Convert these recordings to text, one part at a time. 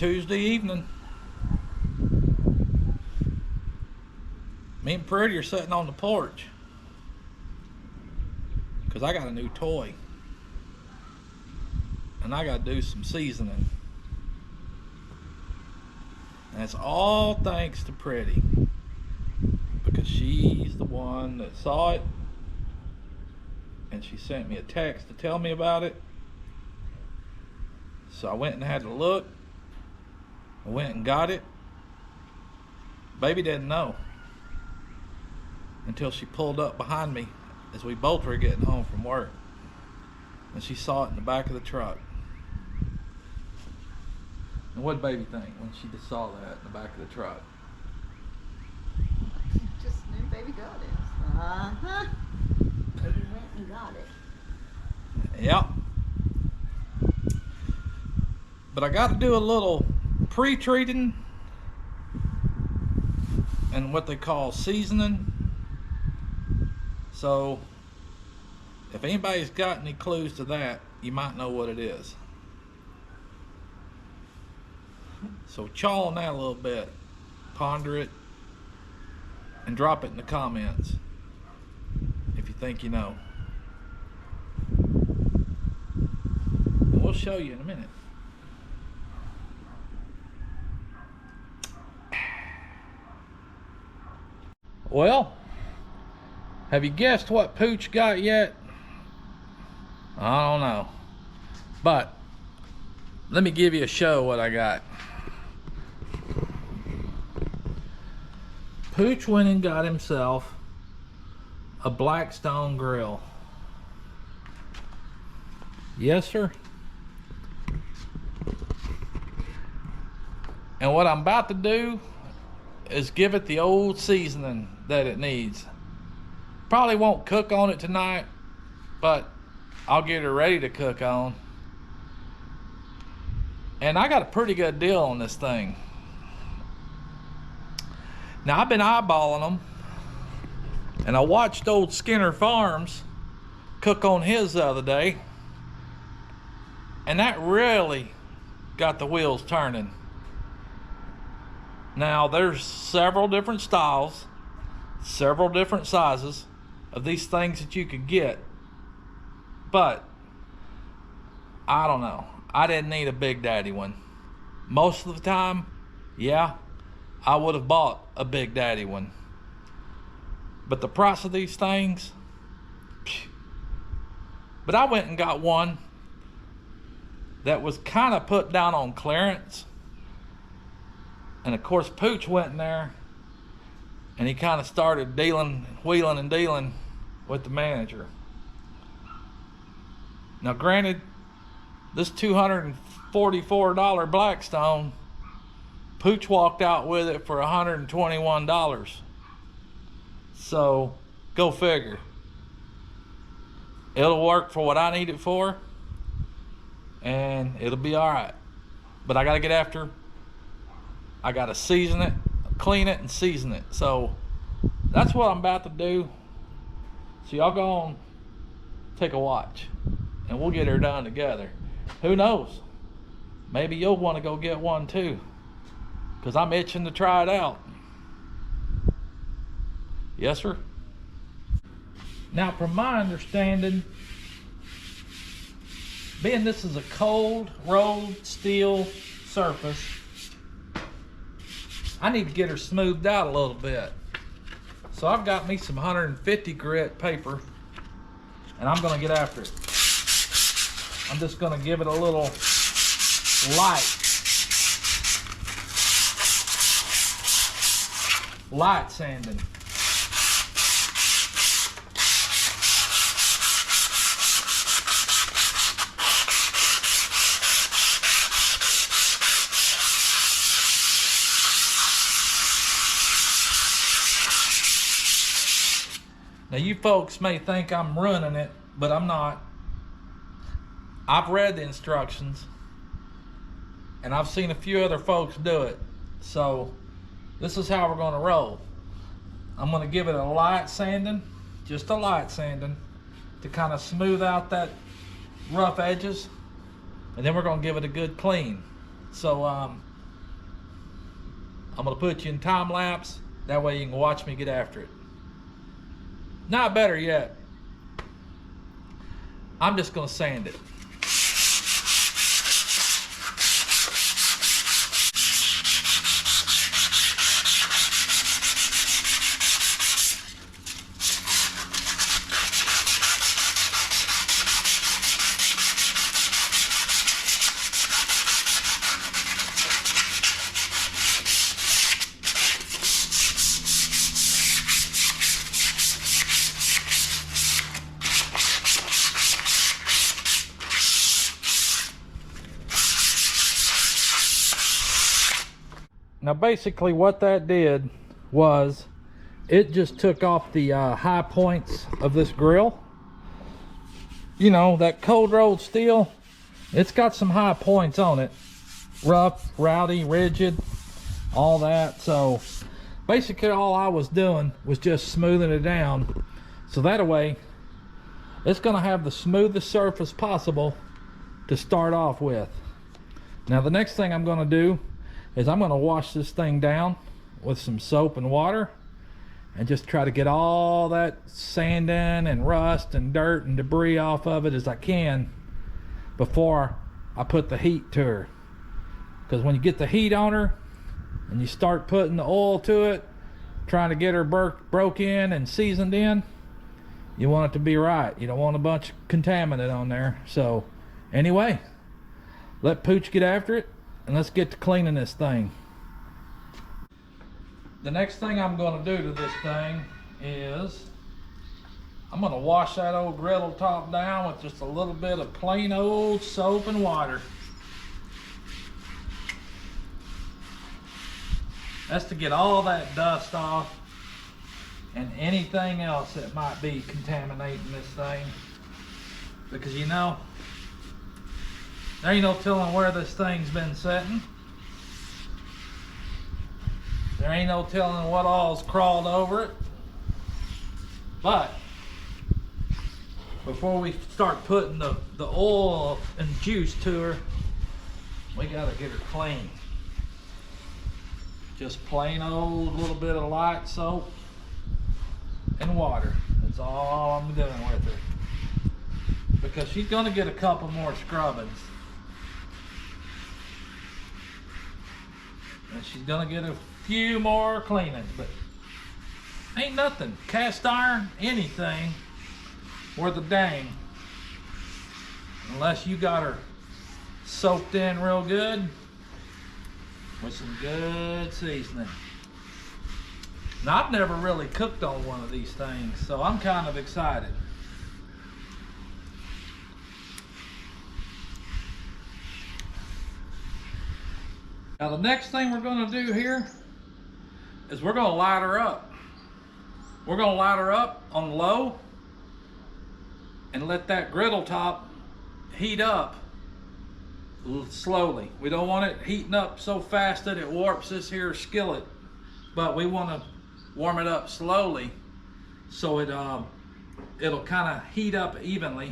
Tuesday evening. Me and Pretty are sitting on the porch because I got a new toy and I got to do some seasoning. And it's all thanks to Pretty, because she's the one that saw it and she sent me a text to tell me about it. So I went and had a look. I went and got it. Baby didn't know until she pulled up behind me as we both were getting home from work, and she saw it in the back of the truck. And what did Baby think when she just saw that in the back of the truck? Just knew Baby got it. Uh-huh. Baby went and got it. Yep. But I got to do a little pre-treating and what they call seasoning. So if anybody's got any clues to that, you might know what it is. So chaw on that a little bit, ponder it, and drop it in the comments if you think you know. And we'll show you in a minute. Well, have you guessed what Pooch got yet? I don't know. But let me give you a show what I got. Pooch went and got himself a Blackstone grill. Yes, sir. And what I'm about to do is give it the old seasoning that it needs. Probably won't cook on it tonight, but I'll get her ready to cook on. And I got a pretty good deal on this thing. Now, I've been eyeballing them, and I watched old Skinner Farms cook on his the other day, and that really got the wheels turning. Now, there's several different styles, several different sizes of these things that you could get, but I don't know. I didn't need a Big Daddy one. Most of the time, yeah, I would have bought a Big Daddy one. But the price of these things, phew. But I went and got one that was kind of put down on clearance. And of course, Pooch went in there and he kind of started wheeling and dealing with the manager. Now, granted, this $244 Blackstone, Pooch walked out with it for $121. So, go figure. It'll work for what I need it for, and it'll be all right. But I gotta get after. I gotta season it, clean it, and season it. So that's what I'm about to do. So y'all go on, take a watch, and we'll get her done together. Who knows? Maybe you'll want to go get one too, because I'm itching to try it out. Yes, sir. Now, from my understanding, being this is a cold rolled steel surface, I need to get her smoothed out a little bit. So I've got me some 150 grit paper, and I'm gonna get after it. I'm just gonna give it a little light sanding. Now, you folks may think I'm running it, but I'm not. I've read the instructions, and I've seen a few other folks do it. So this is how we're gonna roll. I'm gonna give it a light sanding, just a light sanding, to kind of smooth out that rough edges, and then we're gonna give it a good clean. So I'm gonna put you in time lapse. That way you can watch me get after it. Not better yet. I'm just gonna sand it. Now basically what that did was it just took off the high points of this grill. You know, that cold rolled steel, it's got some high points on it. Rough, rowdy, rigid, all that. So basically all I was doing was just smoothing it down. So that way it's gonna have the smoothest surface possible to start off with. Now the next thing I'm gonna do is I'm gonna wash this thing down with some soap and water and just try to get all that sanding and rust and dirt and debris off of it as I can before I put the heat to her. Because when you get the heat on her and you start putting the oil to it, trying to get her broke in and seasoned in, you want it to be right. You don't want a bunch of contaminant on there. So anyway, let Pooch get after it. And let's get to cleaning this thing. The next thing I'm going to do to this thing is I'm going to wash that old griddle top down with just a little bit of plain old soap and water. That's to get all that dust off and anything else that might be contaminating this thing. Because you know, there ain't no telling where this thing's been sitting. There ain't no telling what all's crawled over it. But before we start putting the oil and juice to her, we gotta get her clean. Just plain old little bit of light soap and water. That's all I'm doing with her. Because she's gonna get a couple more scrubbings. And she's gonna get a few more cleanings, but ain't nothing. Cast iron, anything worth a dang. Unless you got her soaked in real good with some good seasoning. Now I've never really cooked on one of these things, so I'm kind of excited. Now the next thing we're going to do here is we're going to light her up. We're going to light her up on low and let that griddle top heat up slowly. We don't want it heating up so fast that it warps this here skillet, but we want to warm it up slowly so it'll kind of heat up evenly.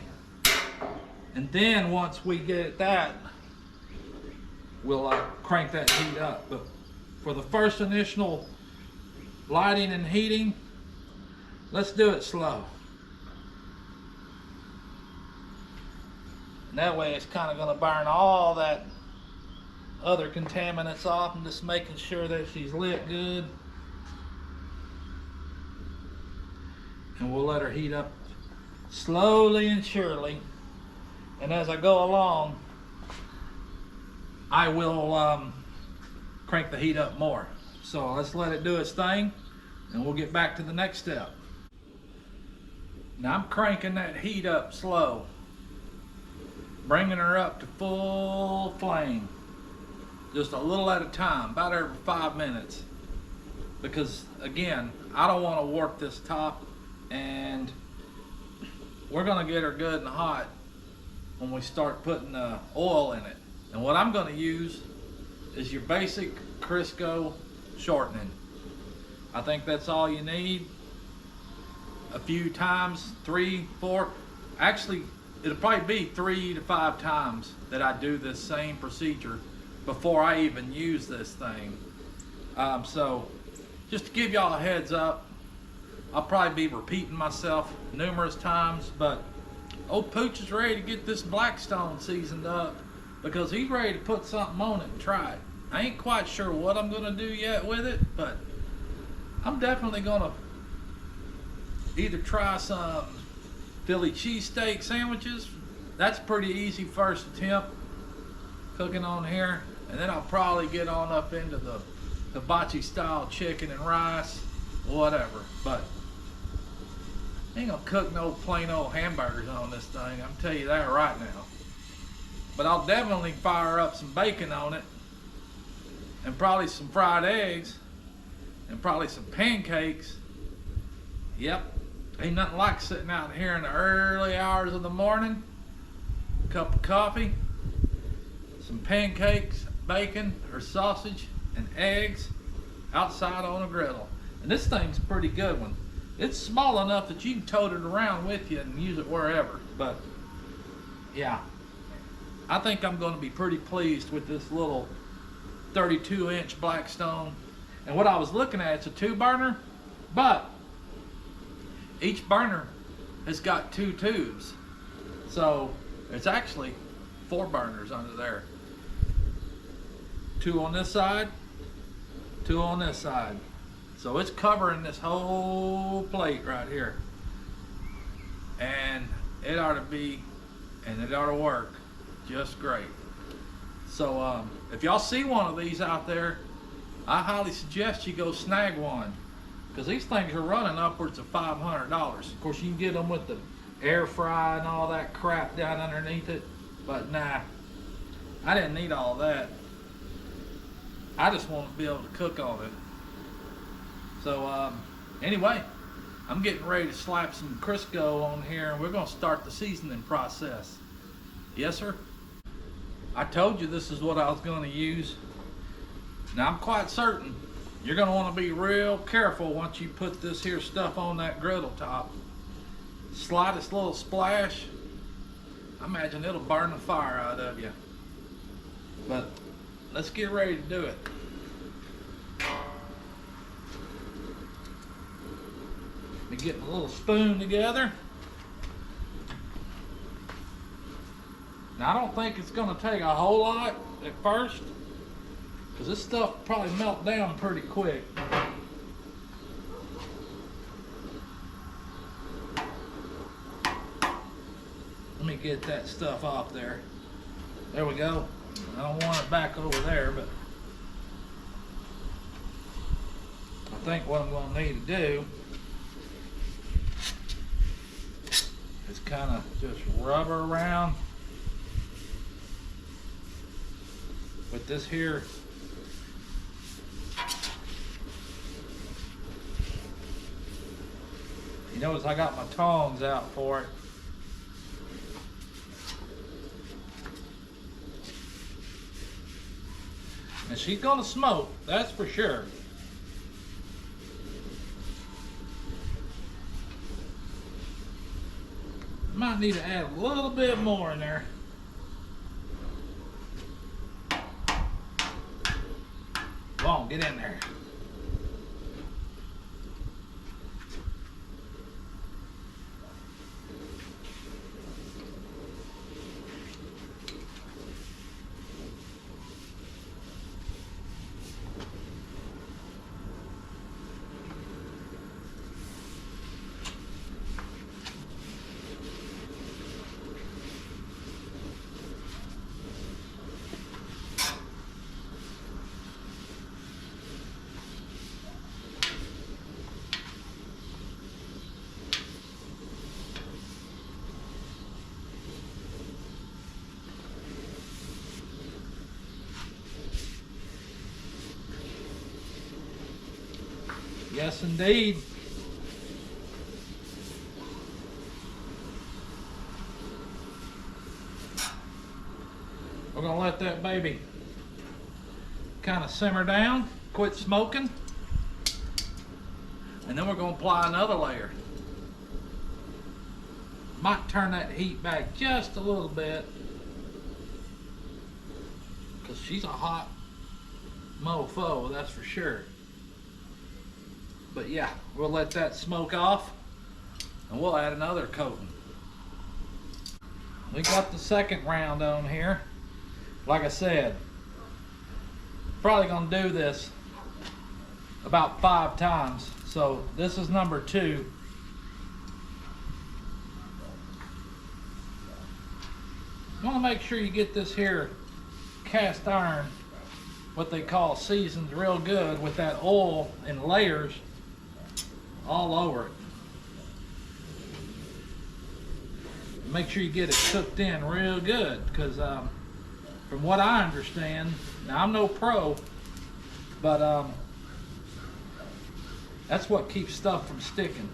And then once we get that, we'll crank that heat up. But for the first initial lighting and heating, let's do it slow. And that way it's kind of going to burn all that other contaminants off and just making sure that she's lit good. And we'll let her heat up slowly and surely. And as I go along, I will crank the heat up more. So let's let it do its thing and we'll get back to the next step. Now I'm cranking that heat up slow, bringing her up to full flame, just a little at a time, about every 5 minutes. Because again, I don't want to warp this top, and we're gonna get her good and hot when we start putting oil in it. And what I'm going to use is your basic Crisco shortening. I think that's all you need. A few times, 3, 4, actually it'll probably be 3 to 5 times that I do this same procedure before I even use this thing. So just to give y'all a heads up, I'll probably be repeating myself numerous times, but old Pooch is ready to get this Blackstone seasoned up because he's ready to put something on it and try it. I ain't quite sure what I'm gonna do yet with it, but I'm definitely gonna either try some Philly cheesesteak sandwiches. That's pretty easy first attempt cooking on here, and then I'll probably get on up into the hibachi style chicken and rice, whatever. But I ain't gonna cook no plain old hamburgers on this thing, I'm gonna tell you that right now. But I'll definitely fire up some bacon on it, and probably some fried eggs, and probably some pancakes. Yep, ain't nothing like sitting out here in the early hours of the morning, a cup of coffee, some pancakes, bacon or sausage, and eggs outside on a griddle. And this thing's a pretty good one. It's small enough that you can tote it around with you and use it wherever. But yeah, I think I'm going to be pretty pleased with this little 32-inch Blackstone. And what I was looking at, it's a 2-burner, but each burner has got 2 tubes. So it's actually 4 burners under there. 2 on this side, 2 on this side. So it's covering this whole plate right here. And it ought to be, and it ought to work just great. So if y'all see one of these out there, I highly suggest you go snag one, because these things are running upwards of $500. Of course, you can get them with the air fry and all that crap down underneath it, but nah, I didn't need all that. I just want to be able to cook on it. So anyway, I'm getting ready to slap some Crisco on here, and we're going to start the seasoning process. Yes, sir? I told you this is what I was going to use. Now, I'm quite certain you're going to want to be real careful once you put this here stuff on that griddle top. Slightest little splash, I imagine it'll burn the fire out of you. But let's get ready to do it. Be getting a little spoon together. Now, I don't think it's going to take a whole lot at first, because this stuff will probably melt down pretty quick. Let me get that stuff off there. There we go. I don't want it back over there, but I think what I'm going to need to do is kind of just rub her around with this here. You notice I got my tongs out for it. And she's gonna smoke, that's for sure. Might need to add a little bit more in there. Come on, get in there. Yes, indeed. We're gonna let that baby kind of simmer down, quit smoking, and then we're gonna apply another layer. Might turn that heat back just a little bit, because she's a hot mofo, that's for sure. But yeah, we'll let that smoke off and we'll add another coating. We got the second round on here. Like I said, probably gonna do this about 5 times. So this is number 2. You wanna make sure you get this here cast iron, what they call seasoned, real good with that oil in layers all over it. Make sure you get it cooked in real good, because from what I understand, now I'm no pro, but that's what keeps stuff from sticking.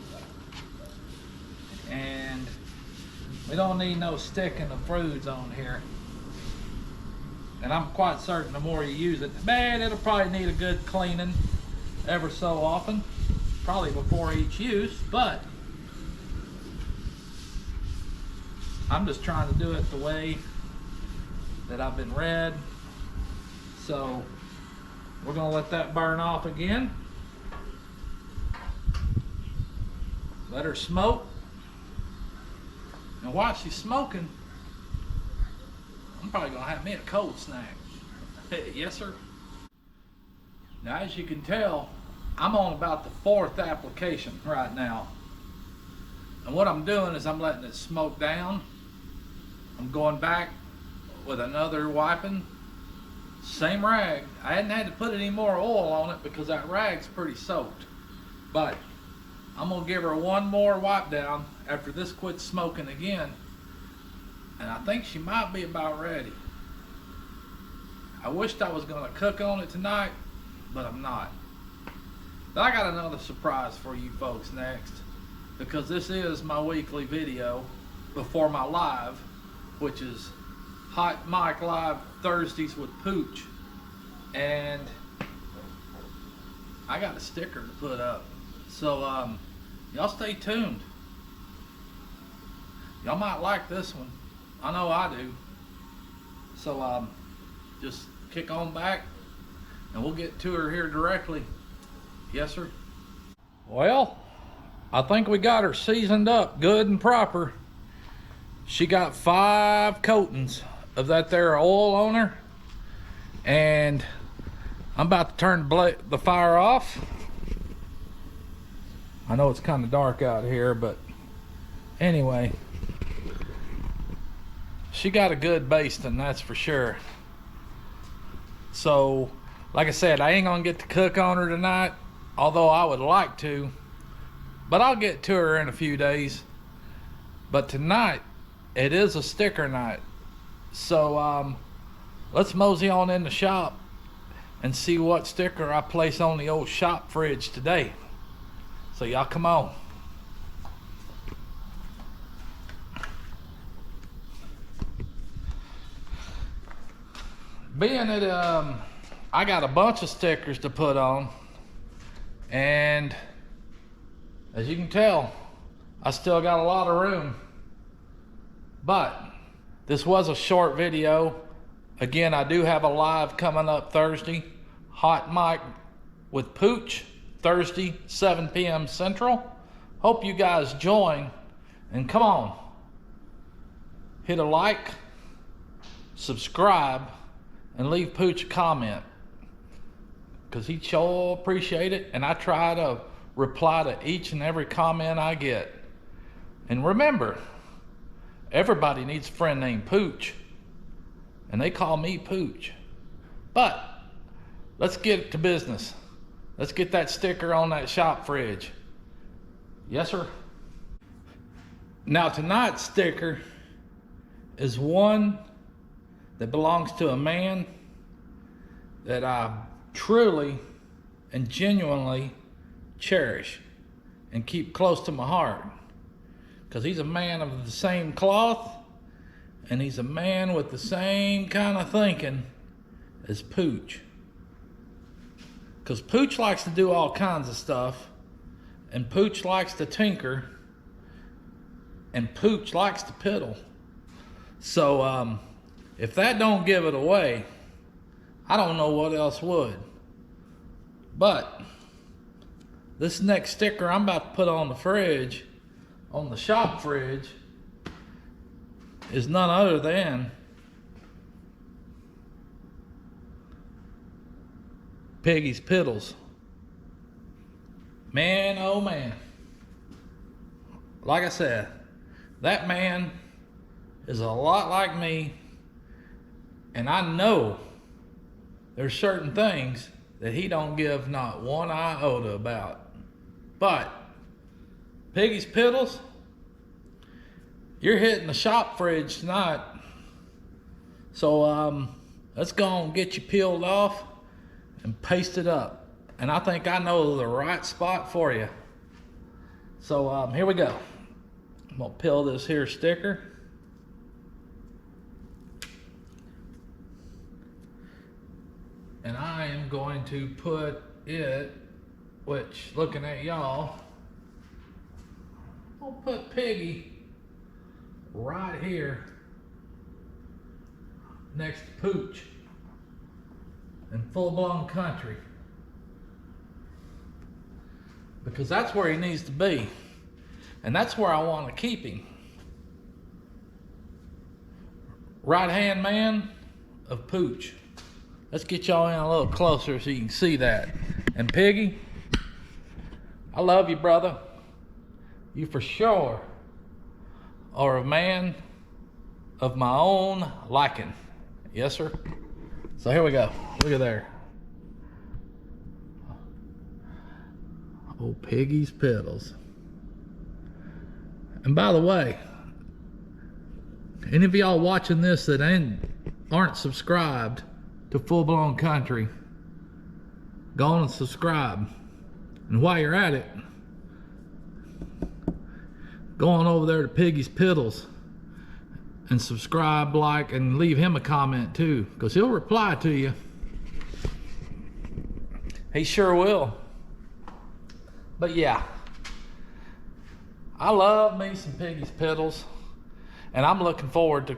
And we don't need no sticking of fruits on here. And I'm quite certain the more you use it, man, it'll probably need a good cleaning ever so often, probably before each use, but I'm just trying to do it the way that I've been read. So we're gonna let that burn off again. Let her smoke. And while she's smoking, I'm probably gonna have me a cold snack. Yes, sir. Now, as you can tell, I'm on about the 4th application right now. And what I'm doing is I'm letting it smoke down. I'm going back with another wiping, same rag. I hadn't had to put any more oil on it because that rag's pretty soaked. But I'm gonna give her one more wipe down after this quits smoking again. And I think she might be about ready. I wished I was gonna cook on it tonight, but I'm not. But I got another surprise for you folks next, because this is my weekly video before my live, which is Hot Mic Live Thursdays with Pooch. And I got a sticker to put up. So y'all stay tuned. Y'all might like this one. I know I do. So just kick on back and we'll get to her here directly. Yes, sir. Well, I think we got her seasoned up good and proper. She got 5 coatings of that there oil on her, and I'm about to turn the fire off. I know it's kind of dark out here, but anyway, she got a good basting, that's for sure. So, like I said, I ain't gonna get to cook on her tonight, although I would like to, but I'll get to her in a few days. But tonight, it is a sticker night. So let's mosey on in the shop and see what sticker I place on the old shop fridge today. So y'all come on. Being that I got a bunch of stickers to put on, and as you can tell, I still got a lot of room. But this was a short video. Again, I do have a live coming up Thursday, Hot Mic with Pooch, Thursday, 7 p.m. Central. Hope you guys join, and come on, hit a like, subscribe, and leave Pooch a comment, because he'd sure appreciate it, and I try to reply to each and every comment I get. And remember, everybody needs a friend named Pooch, and they call me Pooch. But let's get to business. Let's get that sticker on that shop fridge. Yes, sir. Now, tonight's sticker is one that belongs to a man that I truly and genuinely cherish and keep close to my heart, because he's a man of the same cloth, and he's a man with the same kind of thinking as Pooch. Because Pooch likes to do all kinds of stuff, and Pooch likes to tinker, and Pooch likes to piddle. So if that don't give it away, I don't know what else would. But this next sticker I'm about to put on the fridge, on the shop fridge, is none other than Piggy's Piddles. Man, oh man. Like I said, that man is a lot like me, and I know there's certain things that he don't give not one iota about. But Piggy's Piddles, you're hitting the shop fridge tonight. So let's go and get you peeled off and paste it up. And I think I know the right spot for you. So here we go. I'm gonna peel this here sticker. And I am going to put it, which looking at y'all, I'll put Piggy right here next to Pooch in Full Blown Country, because that's where he needs to be, and that's where I want to keep him. Right hand man of Pooch. Let's get y'all in a little closer so you can see that. And Piggy, I love you, brother. You for sure are a man of my own liking. Yes, sir. So here we go. Look at there. Oh, Piggy's Piddles. And by the way, any of y'all watching this that aren't subscribed to Full Blown Country, go on and subscribe. And while you're at it, go on over there to Piggy's Piddles and subscribe, like, and leave him a comment too, because he'll reply to you. He sure will. But yeah, I love me some Piggy's Piddles, and I'm looking forward to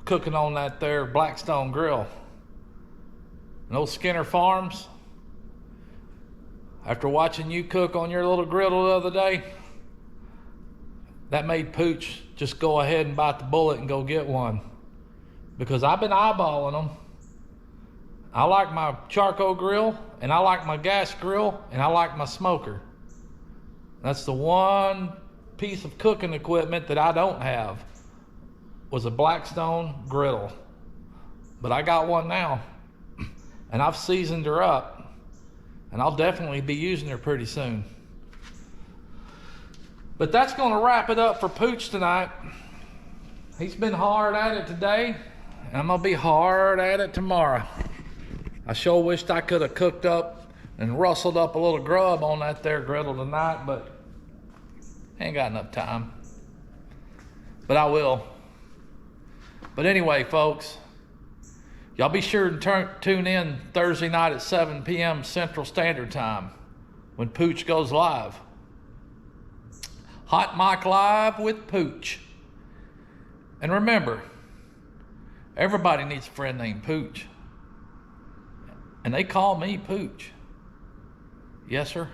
cooking on that there Blackstone grill. And those Skinner Farms, after watching you cook on your little griddle the other day, that made Pooch just go ahead and bite the bullet and go get one. Because I've been eyeballing them. I like my charcoal grill, and I like my gas grill, and I like my smoker. That's the one piece of cooking equipment that I don't have, was a Blackstone griddle. But I got one now, and I've seasoned her up, and I'll definitely be using her pretty soon. But that's gonna wrap it up for Pooch tonight. He's been hard at it today, and I'm gonna be hard at it tomorrow. I sure wished I could have cooked up and rustled up a little grub on that there griddle tonight, but ain't got enough time. But I will. But anyway, folks, y'all be sure to tune in Thursday night at 7 p.m. Central Standard Time when Pooch goes live. Hot Mic Live with Pooch. And remember, everybody needs a friend named Pooch. And they call me Pooch. Yes, sir.